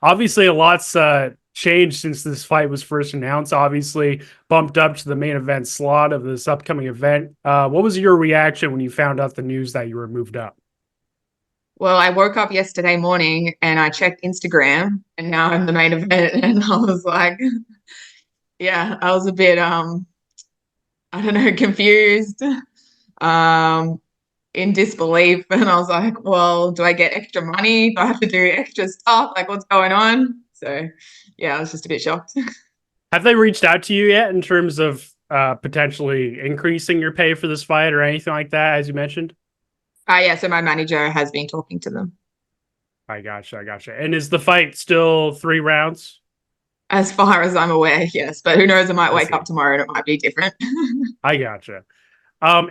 Obviously, a lot's changed since this fight was first announced. Obviously, bumped up to the main event slot of this upcoming event. What was your reaction when you found out the news that you were moved up? Well, I woke up yesterday morning and I checked Instagram and now I'm the main event and I was like, yeah, I was a bit I don't know, confused, um, in disbelief. And I was like, well, do I get extra money? Do I have to do extra stuff? Like what's going on? So yeah, I was just a bit shocked. Have they reached out to you yet in terms of potentially increasing your pay for this fight or anything like that, as you mentioned? Yeah, so my manager has been talking to them. I gotcha. I gotcha. And is the fight still 3 rounds? As far as I'm aware, yes. But who knows, I might I wake see. up tomorrow and it might be different. I gotcha.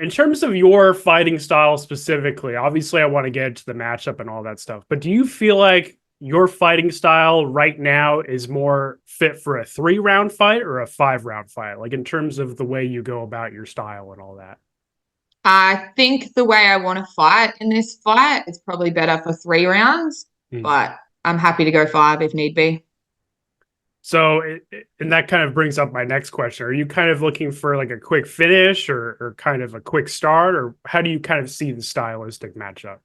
In terms of your fighting style specifically, obviously I want to get into the matchup and all that stuff, but do you feel like your fighting style right now is more fit for a 3 round fight or a 5 round fight? Like in terms of the way you go about your style and all that. I think the way I want to fight in this fight is probably better for 3 rounds, Mm. but I'm happy to go five if need be. So, and that kind of brings up my next question. Are you kind of looking for like a quick finish or kind of a quick start, or how do you kind of see the stylistic matchup?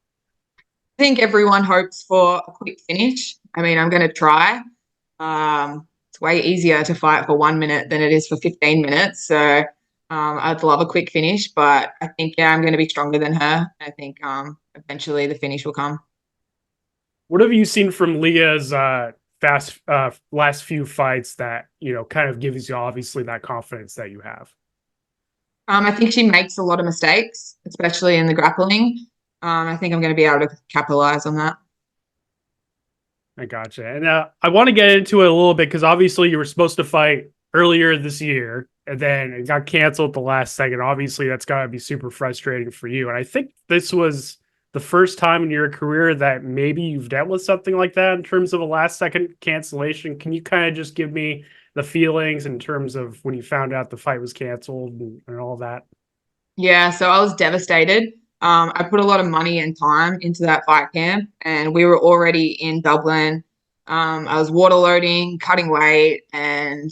I think everyone hopes for a quick finish. I mean, I'm going to try. It's way easier to fight for 1 minute than it is for 15 minutes. So I'd love a quick finish, but I think, yeah, I'm going to be stronger than her. I think eventually the finish will come. What have you seen from Leah's fast last few fights that kind of gives you obviously that confidence that you have? I think she makes a lot of mistakes, especially in the grappling. I think I'm going to be able to capitalize on that. I gotcha. And I want to get into it a little bit because obviously you were supposed to fight earlier this year and then it got canceled at the last second. Obviously, that's got to be super frustrating for you. And I think this was the first time in your career that maybe you've dealt with something like that in terms of a last second cancellation. Can you kind of just give me the feelings in terms of when you found out the fight was canceled and all that? Yeah, so I was devastated. I put a lot of money and time into that fight camp, and we were already in Dublin. I was water loading, cutting weight, and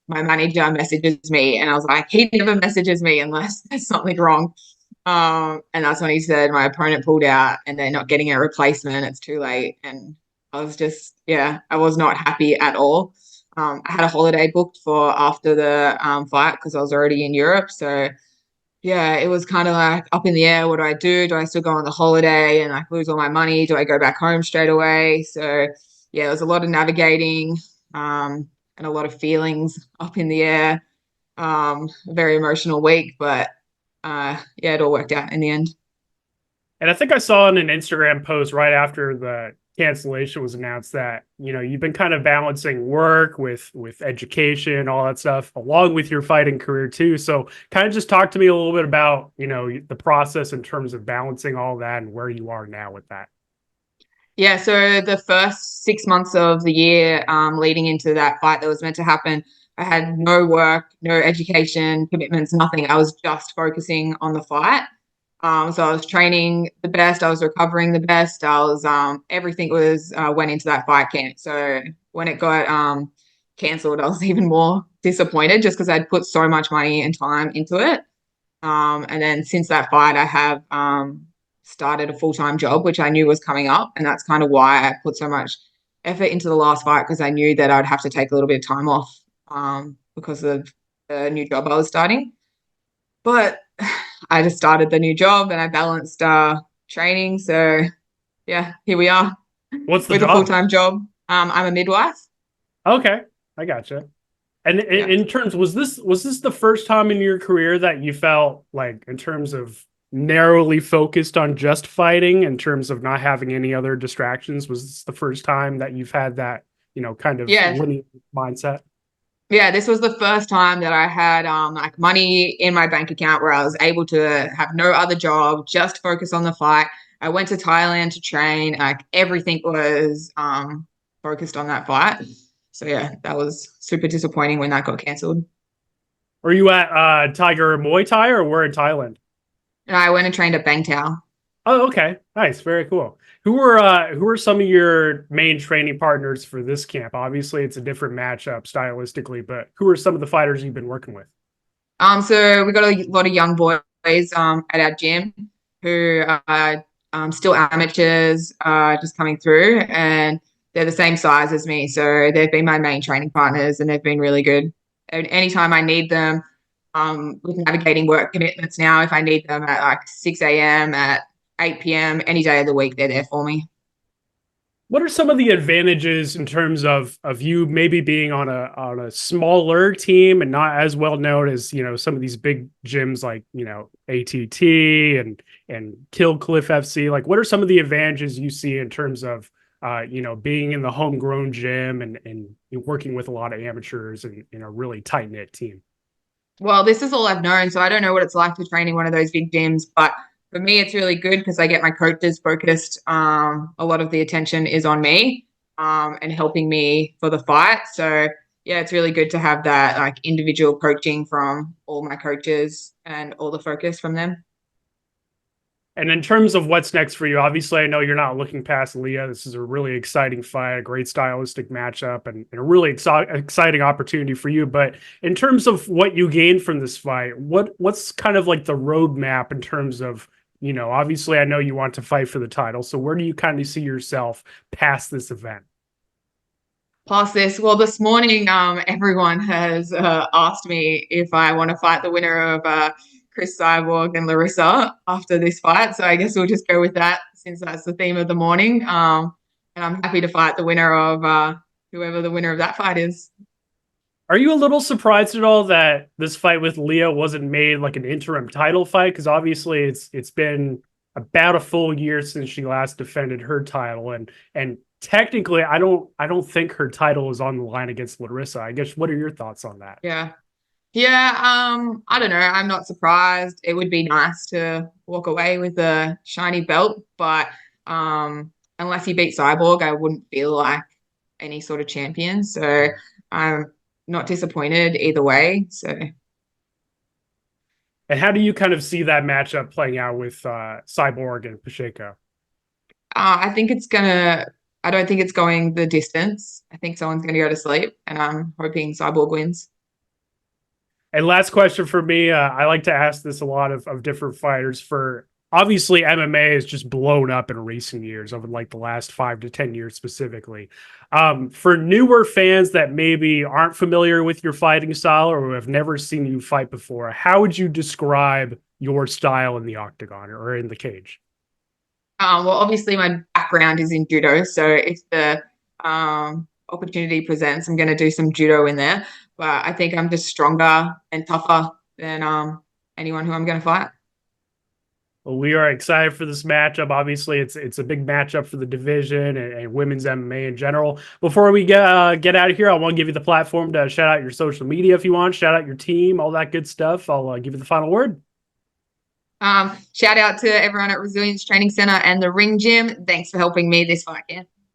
my manager messages me, and I was like, he never messages me unless there's something wrong. And that's when he said my opponent pulled out, and they're not getting a replacement. It's too late, and I was just, yeah, I was not happy at all. I had a holiday booked for after the fight because I was already in Europe, so yeah, it was kind of like up in the air. What do I do? Do I still go on the holiday and like lose all my money? Do I go back home straight away? So yeah, there was a lot of navigating, and a lot of feelings up in the air. A very emotional week, but yeah, it all worked out in the end. And I think I saw in an Instagram post right after the cancellation was announced that you've been kind of balancing work with education, all that stuff, along with your fighting career too. So, kind of just talk to me a little bit about the process in terms of balancing all that and where you are now with that. Yeah, so the first 6 months of the year, leading into that fight that was meant to happen, I had no work, no education commitments, nothing. I was just focusing on the fight. So I was training the best, I was recovering the best. I was everything was went into that fight camp. So when it got cancelled, I was even more disappointed just because I'd put so much money and time into it. And then since that fight, I have started a full-time job, which I knew was coming up. And that's kind of why I put so much effort into the last fight because I knew that I'd have to take a little bit of time off because of the new job I was starting. But I just started the new job and I balanced training. So yeah, here we are What's the with a job? full-time job. I'm a midwife. Okay, I gotcha. And Yeah. in terms, was this the first time in your career that you felt like, in terms of narrowly focused on just fighting, in terms of not having any other distractions? Was this the first time that you've had that, kind of Yeah. linear mindset? Yeah, this was the first time that I had like money in my bank account where I was able to have no other job, just focus on the fight. I went to Thailand to train. Like everything was focused on that fight. So yeah, that was super disappointing when that got cancelled. Were you at Tiger Muay Thai or were in Thailand? And I went and trained at Bangtao. Oh, okay. Nice. Very cool. Who are some of your main training partners for this camp? Obviously, it's a different matchup stylistically, but who are some of the fighters you've been working with? So we got a lot of young boys at our gym who are still amateurs, just coming through, and they're the same size as me. So they've been my main training partners, and they've been really good. And anytime I need them, with navigating work commitments now, if I need them at like 6 a.m., at 8 p.m., any day of the week, they're there for me. What are some of the advantages in terms of you maybe being on a smaller team and not as well known as some of these big gyms like ATT and Kill Cliff FC? Like, what are some of the advantages you see in terms of being in the homegrown gym and working with a lot of amateurs and in a really tight knit team? Well, this is all I've known, so I don't know what it's like to train in one of those big gyms. But for me, it's really good because I get my coaches focused. A lot of the attention is on me, and helping me for the fight. So yeah, it's really good to have that like individual coaching from all my coaches and all the focus from them. And in terms of what's next for you, obviously, I know you're not looking past Leah. This is a really exciting fight, a great stylistic matchup, and a really exciting opportunity for you. But in terms of what you gained from this fight, what's kind of like the roadmap in terms of, obviously, I know you want to fight for the title. So where do you kind of see yourself past this event? Past this, well, this morning, everyone has asked me if I want to fight the winner of Cris Cyborg and Larissa after this fight. So I guess we'll just go with that since that's the theme of the morning. And I'm happy to fight the winner of whoever the winner of that fight is. Are you a little surprised at all that this fight with Leah wasn't made like an interim title fight? Because obviously it's been about a full year since she last defended her title, and technically I don't think her title is on the line against Larissa. I guess what are your thoughts on that? Yeah. Yeah, I don't know. I'm not surprised. It would be nice to walk away with a shiny belt, but unless he beat Cyborg, I wouldn't feel like any sort of champion. So I'm not disappointed either way. So And how do you kind of see that matchup playing out with Cyborg and Pacheco? I think it's gonna. I don't think it's going the distance. I think someone's gonna go to sleep, and I'm hoping Cyborg wins. And last question for me, I like to ask this a lot of different fighters. For obviously MMA has just blown up in recent years, over like the last 5 to 10 years specifically. For newer fans that maybe aren't familiar with your fighting style or have never seen you fight before, how would you describe your style in the octagon or in the cage? Well, obviously my background is in judo, so if the opportunity presents, I'm going to do some judo in there. But I think I'm just stronger and tougher than anyone who I'm going to fight. Well, we are excited for this matchup. Obviously, it's a big matchup for the division and women's MMA in general. Before we get out of here, I want to give you the platform to shout out your social media if you want, shout out your team, all that good stuff. I'll give you the final word. Shout out to everyone at Resilience Training Center and the Ring Gym. Thanks for helping me this weekend.